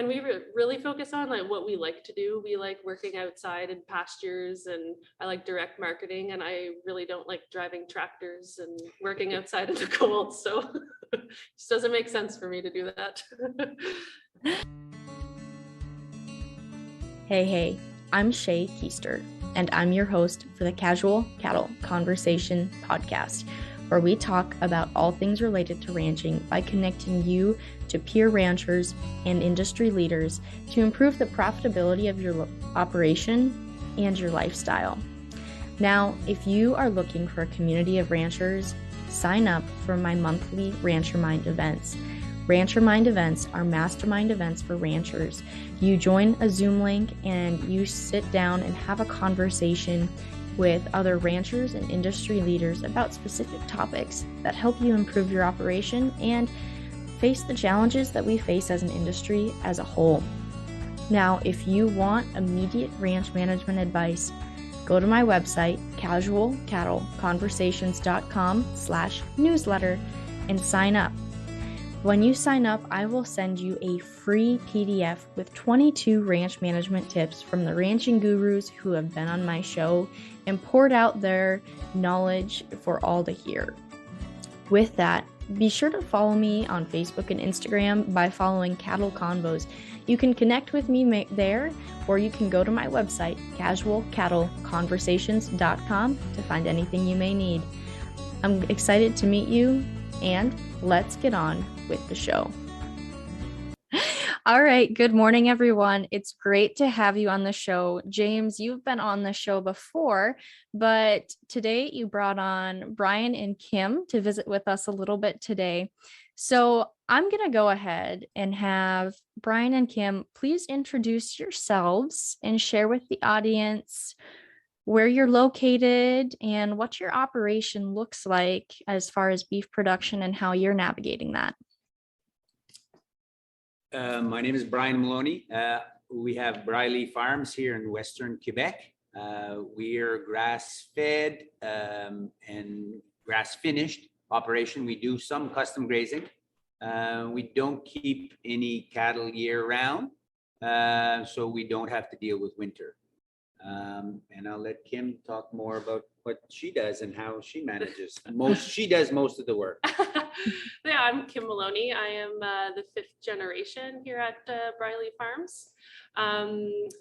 And we really focus on like what we like to do. We like working outside in pastures, and I like direct marketing, and I really don't like driving tractors and working outside in the cold. So it just doesn't make sense for me to do that. Hey, I'm Shay Keister, and I'm your host for the Casual Cattle Conversation podcast, where we talk about all things related to ranching by connecting you to peer ranchers and industry leaders to improve the profitability of your operation and your lifestyle. Now, if you are looking for a community of ranchers, sign up for my monthly Rancher Mind events. Rancher Mind events are mastermind events for ranchers. You join a Zoom link and you sit down and have a conversation with other ranchers and industry leaders about specific topics that help you improve your operation and face the challenges that we face as an industry as a whole. Now, if you want immediate ranch management advice, go to my website, casualcattleconversations.com/newsletter, and sign up. When you sign up, I will send you a free PDF with 22 ranch management tips from the ranching gurus who have been on my show and poured out their knowledge for all to hear. With that, be sure to follow me on Facebook and Instagram by following Cattle Convos. You can connect with me there, or you can go to my website, casualcattleconversations.com, to find anything you may need. I'm excited to meet you, and let's get on with the show. All right. Good morning, everyone. It's great to have you on the show. James, you've been on the show before, but today you brought on Brian and Kim to visit with us a little bit today. So I'm going to go ahead and have Brian and Kim, please introduce yourselves and share with the audience where you're located and what your operation looks like as far as beef production and how you're navigating that. My name is Kim Maloney. We have Brylee Farms here in Western Quebec. We are grass-fed and grass-finished operation. We do some custom grazing. We don't keep any cattle year-round, so we don't have to deal with winter. And I'll let Kim talk more about what she does and how she manages. She does most of the work. Yeah, I'm Kim Maloney. I am the 5th generation here at Brylee Farms.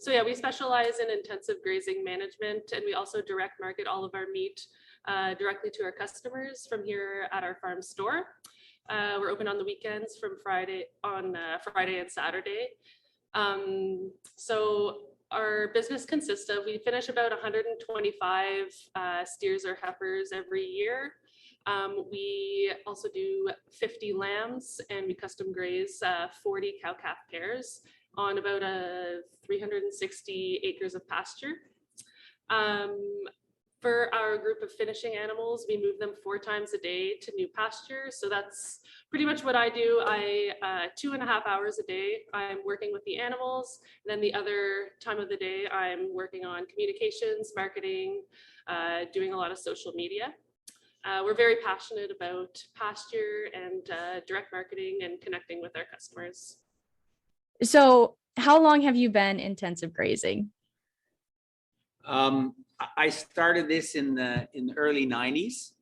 So yeah, we specialize in intensive grazing management, and we also direct market all of our meat directly to our customers from here at our farm store. We're open on the weekends from Friday and Saturday. So our business consists of, we finish about 125 steers or heifers every year. We also do 50 lambs, and we custom graze 40 cow-calf pairs on about 360 acres of pasture. For our group of finishing animals, we move them 4 times a day to new pasture. So that's pretty much what I do. 2.5 hours a day, I'm working with the animals. And then the other time of the day, I'm working on communications, marketing, doing a lot of social media. We're very passionate about pasture and direct marketing and connecting with our customers. So how long have you been intensive grazing? I started this in the early 90s,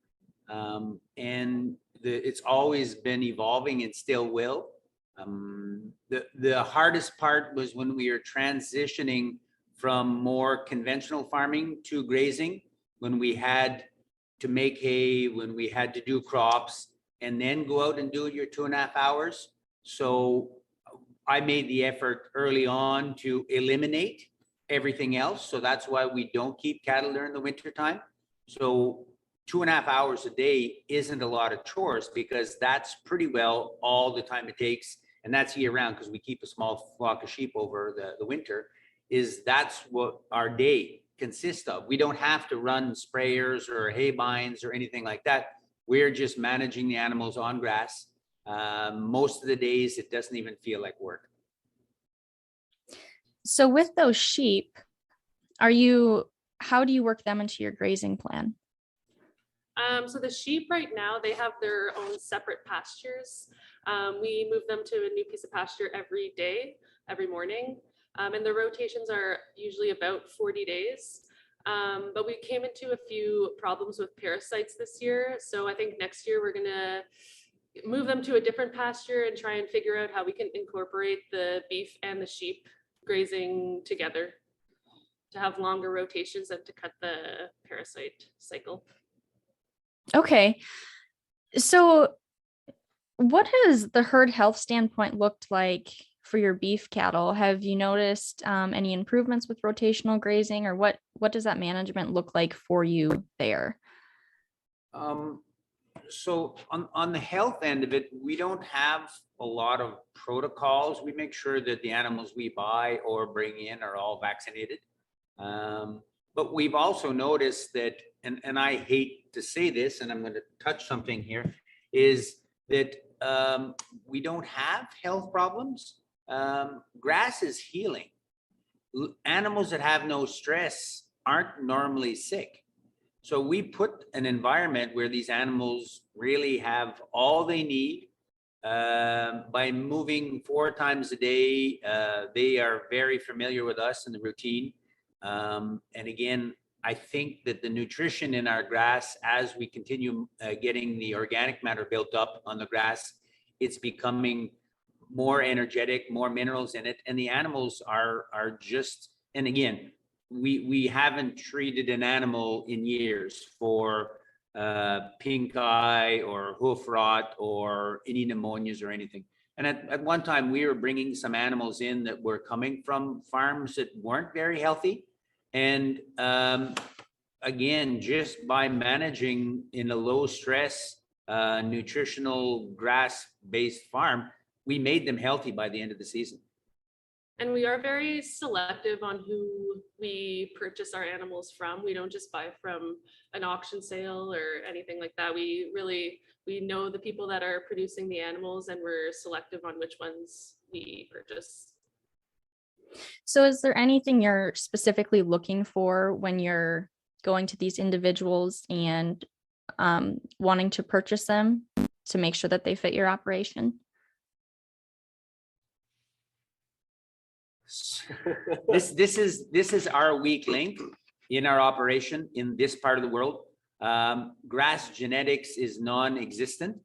and it's always been evolving and still will. The hardest part was when we were transitioning from more conventional farming to grazing, when we had to make hay, when we had to do crops, and then go out and do it your 2.5 hours. So I made the effort early on to eliminate everything else. So that's why we don't keep cattle during the winter time. So 2.5 hours a day isn't a lot of chores, because that's pretty well all the time it takes. And that's year round, because we keep a small flock of sheep over the winter. That's what our day consists of. We don't have to run sprayers or hay binds or anything like that. We're just managing the animals on grass. Most of the days, it doesn't even feel like work. So with those sheep, how do you work them into your grazing plan? So the sheep right now, they have their own separate pastures. We move them to a new piece of pasture every day. every morning. And the rotations are usually about 40 days. But we came into a few problems with parasites this year. So I think next year we're gonna move them to a different pasture and try and figure out how we can incorporate the beef and the sheep grazing together to have longer rotations and to cut the parasite cycle. Okay. So what has the herd health standpoint looked like for your beef cattle? Have you noticed any improvements with rotational grazing, or what does that management look like for you there? So on the health end of it, we don't have a lot of protocols. We make sure that the animals we buy or bring in are all vaccinated. But we've also noticed that, and I hate to say this, and I'm going to touch something here, is that we don't have health problems. Grass is healing. Animals that have no stress aren't normally sick. So we put an environment where these animals really have all they need. By moving 4 times a day, they are very familiar with us and the routine. And again, I think that the nutrition in our grass, as we continue getting the organic matter built up on the grass, it's becoming more energetic, more minerals in it. And the animals are just, and again, we haven't treated an animal in years for pink eye or hoof rot or any pneumonias or anything. And at one time we were bringing some animals in that were coming from farms that weren't very healthy. And again, just by managing in a low stress, nutritional grass-based farm, we made them healthy by the end of the season. And we are very selective on who we purchase our animals from. We don't just buy from an auction sale or anything like that. We know the people that are producing the animals, and we're selective on which ones we purchase. So is there anything you're specifically looking for when you're going to these individuals and wanting to purchase them to make sure that they fit your operation? This is our weak link in our operation in this part of the world. Grass genetics is non-existent.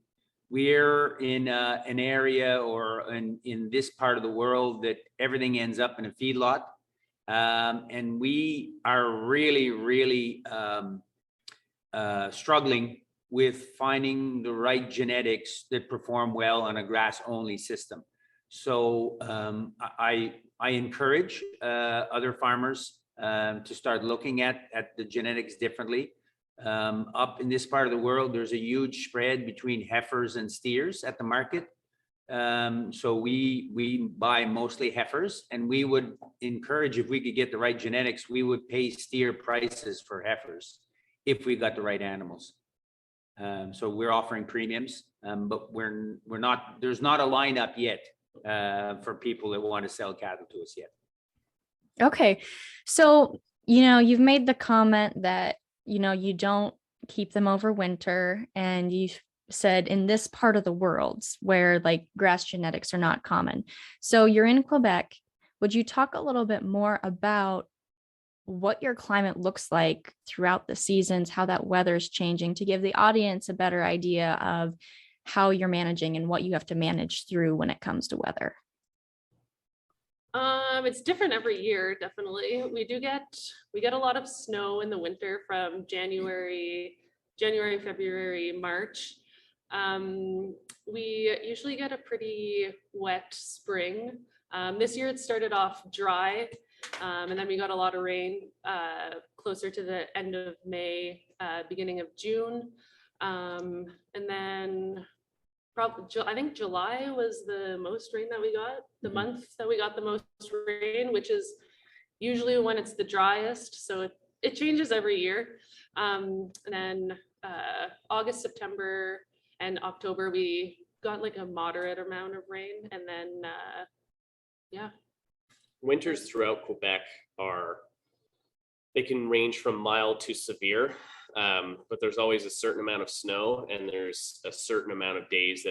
We're in an area or in this part of the world that everything ends up in a feedlot. And we are really struggling with finding the right genetics that perform well on a grass-only system. So I encourage other farmers to start looking at the genetics differently. Up in this part of the world, there's a huge spread between heifers and steers at the market. So we buy mostly heifers, and we would encourage, if we could get the right genetics, we would pay steer prices for heifers if we got the right animals. So we're offering premiums, but we're not, there's not a lineup yet for people that want to sell cattle to us yet. Okay. So, you've made the comment that, you don't keep them over winter, and you said in this part of the world where like grass genetics are not common. So you're in Quebec. Would you talk a little bit more about what your climate looks like throughout the seasons, how that weather is changing, to give the audience a better idea of how you're managing and what you have to manage through when it comes to weather? It's different every year, definitely. We get a lot of snow in the winter from January, February, March. We usually get a pretty wet spring. This year it started off dry, and then we got a lot of rain closer to the end of May, beginning of June. And then I think July was the most rain that we got, the month that we got the most rain, which is usually when it's the driest. So it changes every year. And then August, September, and October, we got like a moderate amount of rain. And then, yeah. Winters throughout Quebec they can range from mild to severe. But there's always a certain amount of snow, and there's a certain amount of days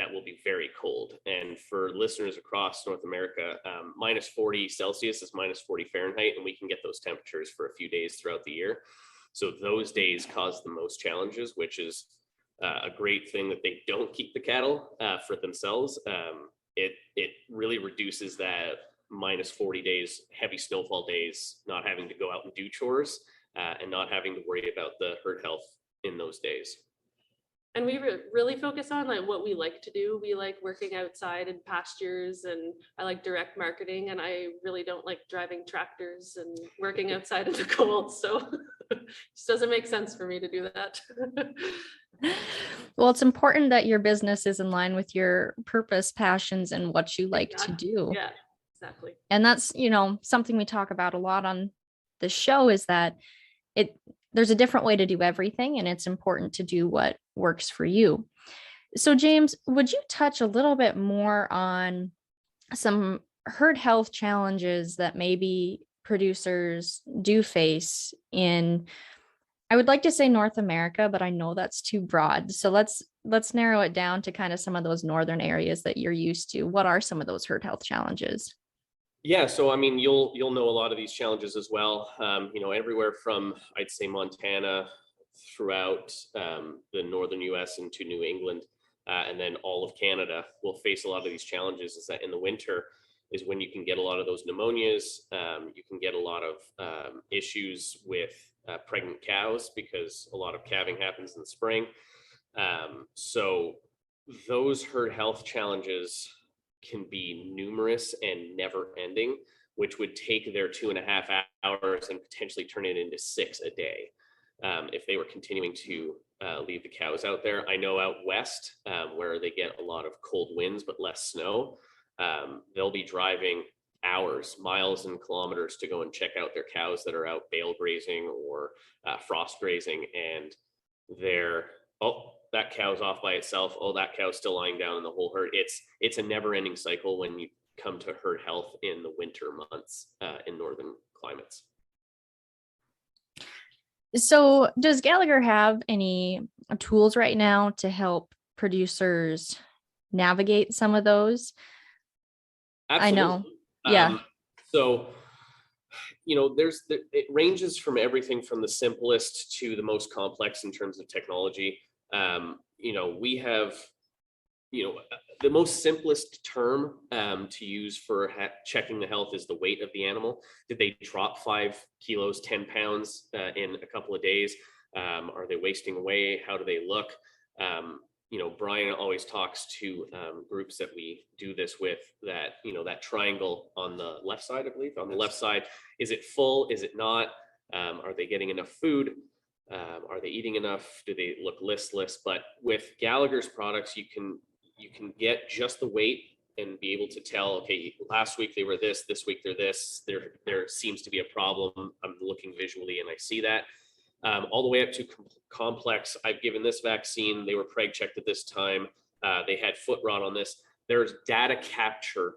that will be very cold. And for listeners across North America, minus 40 Celsius is minus 40 Fahrenheit, and we can get those temperatures for a few days throughout the year. So those days cause the most challenges, which is a great thing that they don't keep the cattle for themselves. It really reduces that minus 40 days, heavy snowfall days, not having to go out and do chores and not having to worry about the herd health in those days. And we really focus on like what we like to do. We like working outside in pastures, and I like direct marketing, and I really don't like driving tractors and working outside in the cold. So it just doesn't make sense for me to do that. Well, it's important that your business is in line with your purpose, passions, and what you like to do. Yeah, exactly. And that's, something we talk about a lot on the show, is that there's a different way to do everything, and it's important to do what works for you. So James, would you touch a little bit more on some herd health challenges that maybe producers do face in, I would like to say North America, but I know that's too broad. So let's narrow it down to kind of some of those northern areas that you're used to. What are some of those herd health challenges? Yeah, so I mean, you'll know a lot of these challenges as well. Everywhere from, I'd say, Montana throughout the northern U.S. into New England, and then all of Canada will face a lot of these challenges. Is that in the winter is when you can get a lot of those pneumonias. You can get a lot of issues with pregnant cows, because a lot of calving happens in the spring. So those herd health challenges can be numerous and never ending, which would take their 2.5 hours and potentially turn it into 6 a day if they were continuing to leave the cows out there. I know out west where they get a lot of cold winds but less snow, they'll be driving hours, miles and kilometers to go and check out their cows that are out bale grazing or frost grazing, and that cow's off by itself. Oh, that cow's still lying down in the whole herd. It's a never-ending cycle when you come to herd health in the winter months in northern climates. So does Gallagher have any tools right now to help producers navigate some of those? Absolutely. I know. Yeah. So, it ranges from everything from the simplest to the most complex in terms of technology. We have, the most simplest term to use for checking the health is the weight of the animal. Did they drop 5 kilos, 10 pounds in a couple of days? Are they wasting away? How do they look? Brian always talks to groups that we do this with, that, that triangle on the left side, I believe, on the left side, is it full? Is it not? Are they getting enough food? Are they eating enough? Do they look listless? But with Gallagher's products, you can get just the weight and be able to tell, okay, last week they were this week they're this. There seems to be a problem. I'm looking visually and I see that. All the way up to complex. I've given this vaccine. They were preg checked at this time. They had foot rot on this. There's data capture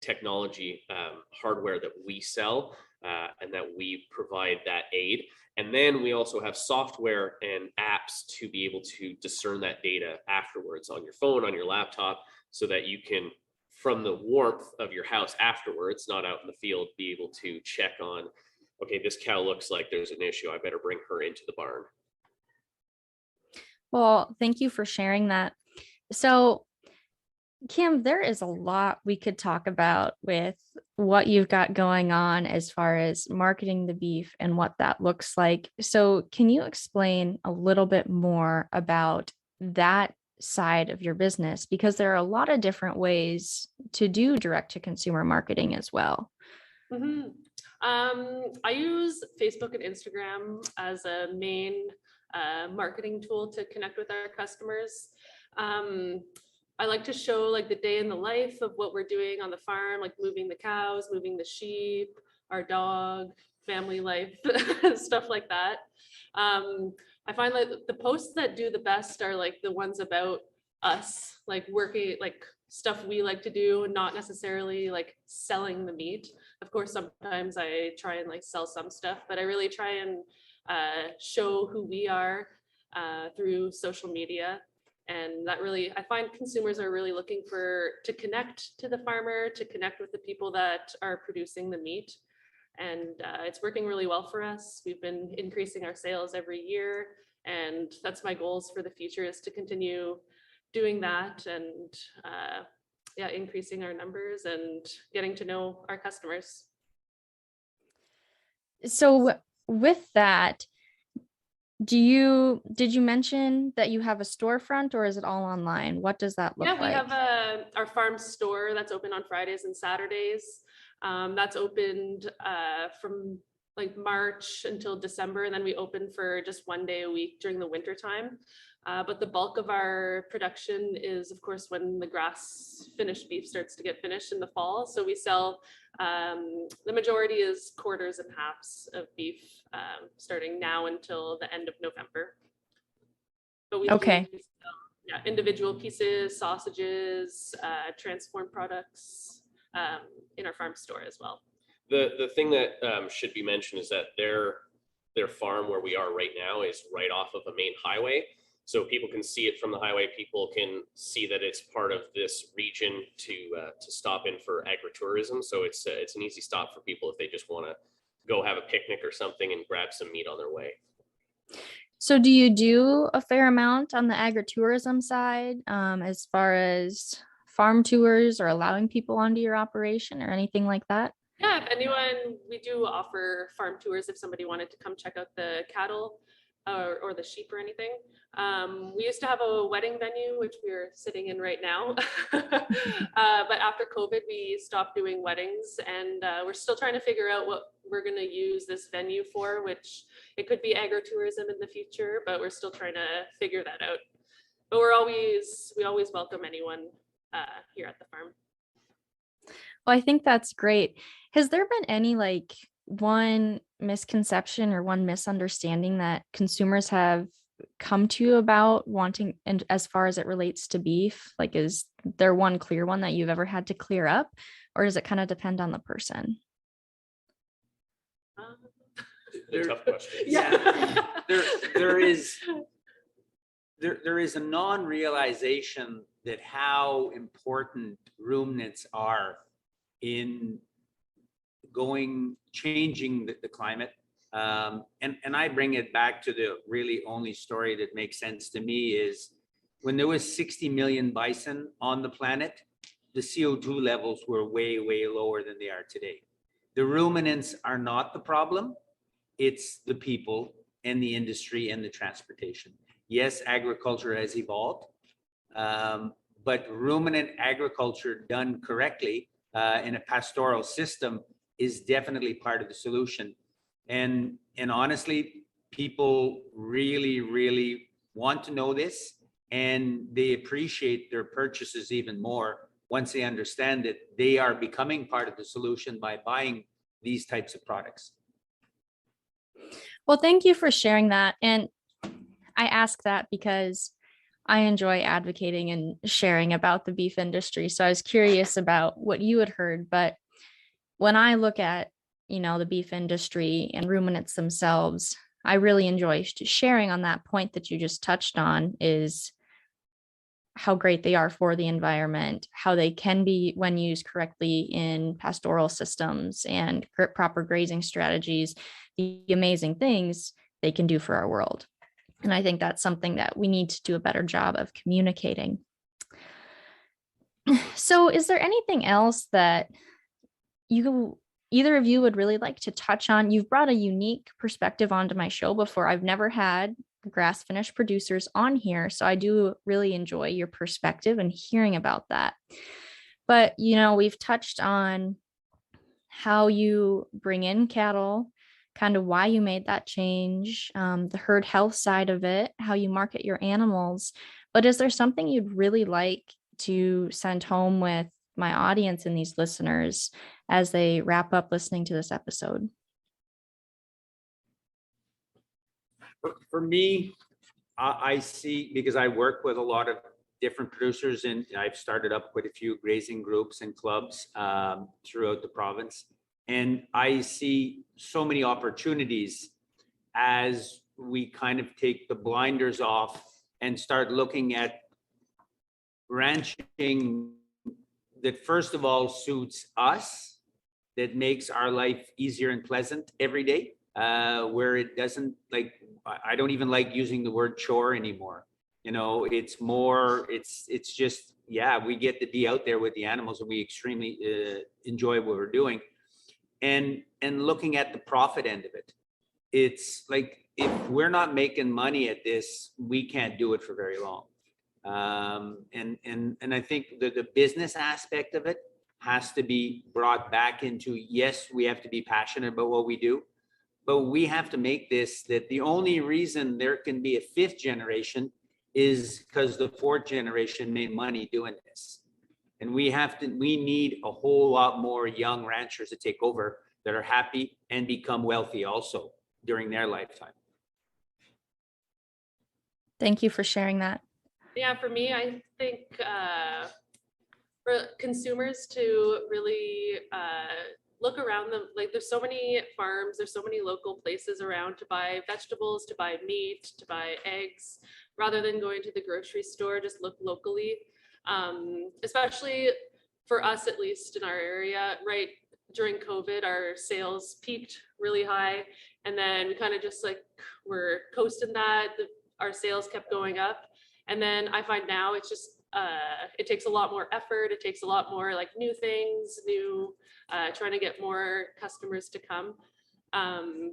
technology hardware that we sell and that we provide that aid. And then we also have software and apps to be able to discern that data afterwards on your phone, on your laptop, so that you can, from the warmth of your house afterwards, not out in the field, be able to check on, okay, this cow looks like there's an issue. I better bring her into the barn. Well, thank you for sharing that. So, Kim, there is a lot we could talk about with what you've got going on as far as marketing the beef and what that looks like. So can you explain a little bit more about that side of your business? Because there are a lot of different ways to do direct to consumer marketing as well. Mm-hmm. I use Facebook and Instagram as a main marketing tool to connect with our customers. I like to show like the day in the life of what we're doing on the farm, like moving the cows, moving the sheep, our dog, family life, stuff like that. I find like the posts that do the best are like the ones about us, like working, like stuff we like to do, not necessarily like selling the meat. Of course, sometimes I try and like sell some stuff, but I really try and show who we are through social media. And that really, I find consumers are really looking to connect to the farmer, to connect with the people that are producing the meat. And it's working really well for us. We've been increasing our sales every year. And that's my goals for the future, is to continue doing that and increasing our numbers and getting to know our customers. So with that, did you mention that you have a storefront, or is it all online? What does that look like? Yeah, we have our farm store that's open on Fridays and Saturdays. That's opened from like March until December, and then we open for just one day a week during the winter time. But the bulk of our production is, of course, when the grass finished beef starts to get finished in the fall. So we sell, the majority is quarters and halves of beef, starting now until the end of November. But we do sell, individual pieces, sausages, transformed products in our farm store as well. The thing that should be mentioned is that their farm where we are right now is right off of a main highway. So people can see it from the highway. People can see that it's part of this region to stop in for agritourism. So it's an easy stop for people if they just want to go have a picnic or something and grab some meat on their way. So do you do a fair amount on the agritourism side, as far as farm tours or allowing people onto your operation or anything like that? Yeah, if anyone, we do offer farm tours if somebody wanted to come check out the cattle or the sheep or anything. We used to have a wedding venue, which we're sitting in right now. But after COVID, we stopped doing weddings, and we're still trying to figure out what we're going to use this venue for, which it could be agritourism in the future, but we're still trying to figure that out. But we always welcome anyone here at the farm. Well, I think that's great. Has there been any like one misconception or one misunderstanding that consumers have come to you about wanting, and as far as it relates to beef? Like, is there one clear one that you've ever had to clear up, or does it kind of depend on the person? Tough question. Yeah, there is a non-realization that how important ruminants are in changing the climate. And I bring it back to the really only story that makes sense to me is when there was 60 million bison on the planet, the CO2 levels were way, way lower than they are today. The ruminants are not the problem. It's the people and the industry and the transportation. Yes, agriculture has evolved, but ruminant agriculture done correctly in a pastoral system is definitely part of the solution. And honestly, people really, really want to know this, and they appreciate their purchases even more once they understand that they are becoming part of the solution by buying these types of products. Well, thank you for sharing that. And I ask that because I enjoy advocating and sharing about the beef industry. So I was curious about what you had heard. But when I look at, the beef industry and ruminants themselves, I really enjoy sharing on that point that you just touched on, is how great they are for the environment, how they can be, when used correctly in pastoral systems and proper grazing strategies, the amazing things they can do for our world. And I think that's something that we need to do a better job of communicating. So is there anything else that either of you would really like to touch on? You've brought a unique perspective onto my show before. I've never had grass finished producers on here, so I do really enjoy your perspective and hearing about that. But, we've touched on how you bring in cattle, kind of why you made that change, the herd health side of it, how you market your animals. But is there something you'd really like to send home with my audience and these listeners as they wrap up listening to this episode? For me, I see, because I work with a lot of different producers, and I've started up quite a few grazing groups and clubs throughout the province. And I see so many opportunities as we kind of take the blinders off and start looking at ranching that first of all suits us, that makes our life easier and pleasant every day, where it doesn't, like, I don't even like using the word chore anymore. You know, it's more, it's just, yeah, we get to be out there with the animals and we extremely enjoy what we're doing. And looking at the profit end of it, it's like, if we're not making money at this, we can't do it for very long. And I think the business aspect of it has to be brought back into, yes, we have to be passionate about what we do, but we have to make this, that the only reason there can be a fifth generation is because the fourth generation made money doing this. And we need a whole lot more young ranchers to take over that are happy and become wealthy also during their lifetime. Thank you for sharing that. Yeah, for me, I think for consumers to really look around them, like there's so many farms, there's so many local places around to buy vegetables, to buy meat, to buy eggs, rather than going to the grocery store, just look locally. Especially for us, at least in our area, right during COVID, our sales peaked really high. And then we kind of just like, we're coasting that, our sales kept going up. And then I find now it's just, it takes a lot more effort. It takes a lot more like new things, trying to get more customers to come.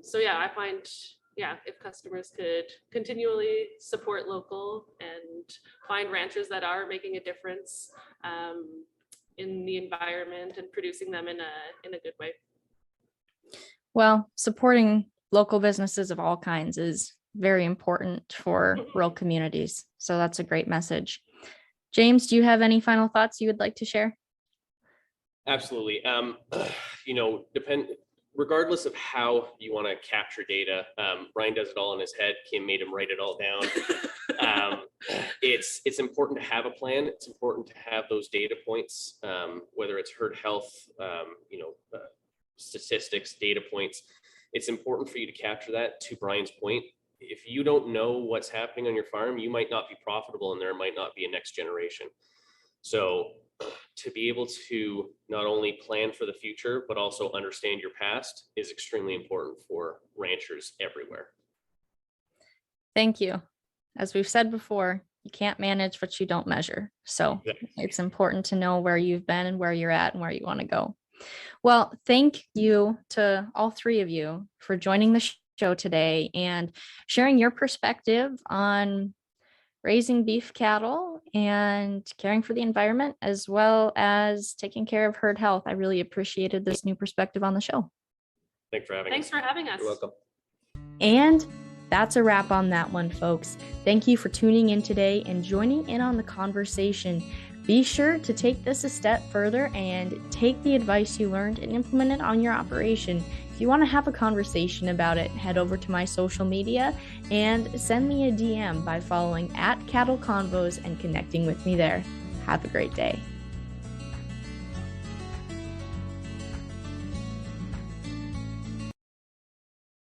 So yeah, I find, yeah, if customers could continually support local and find ranchers that are making a difference in the environment and producing them in a good way. Well, supporting local businesses of all kinds is very important for rural communities. So that's a great message. James, do you have any final thoughts you would like to share? Absolutely. Regardless of how you want to capture data, Brian does it all in his head. Kim made him write it all down. It's important to have a plan. It's important to have those data points, whether it's herd health, statistics, data points. It's important for you to capture that. To Brian's point, if you don't know what's happening on your farm, you might not be profitable and there might not be a next generation. So to be able to not only plan for the future, but also understand your past is extremely important for ranchers everywhere. Thank you. As we've said before, you can't manage what you don't measure. So It's important to know where you've been and where you're at and where you want to go. Well, thank you to all three of you for joining the show today and sharing your perspective on raising beef cattle and caring for the environment, as well as taking care of herd health. I really appreciated this new perspective on the show. Thanks for having us. Thanks for having us. You're welcome. And that's a wrap on that one, folks. Thank you for tuning in today and joining in on the conversation. Be sure to take this a step further and take the advice you learned and implement it on your operation. If you want to have a conversation about it, head over to my social media and send me a DM by following @CattleConvos and connecting with me there. Have a great day.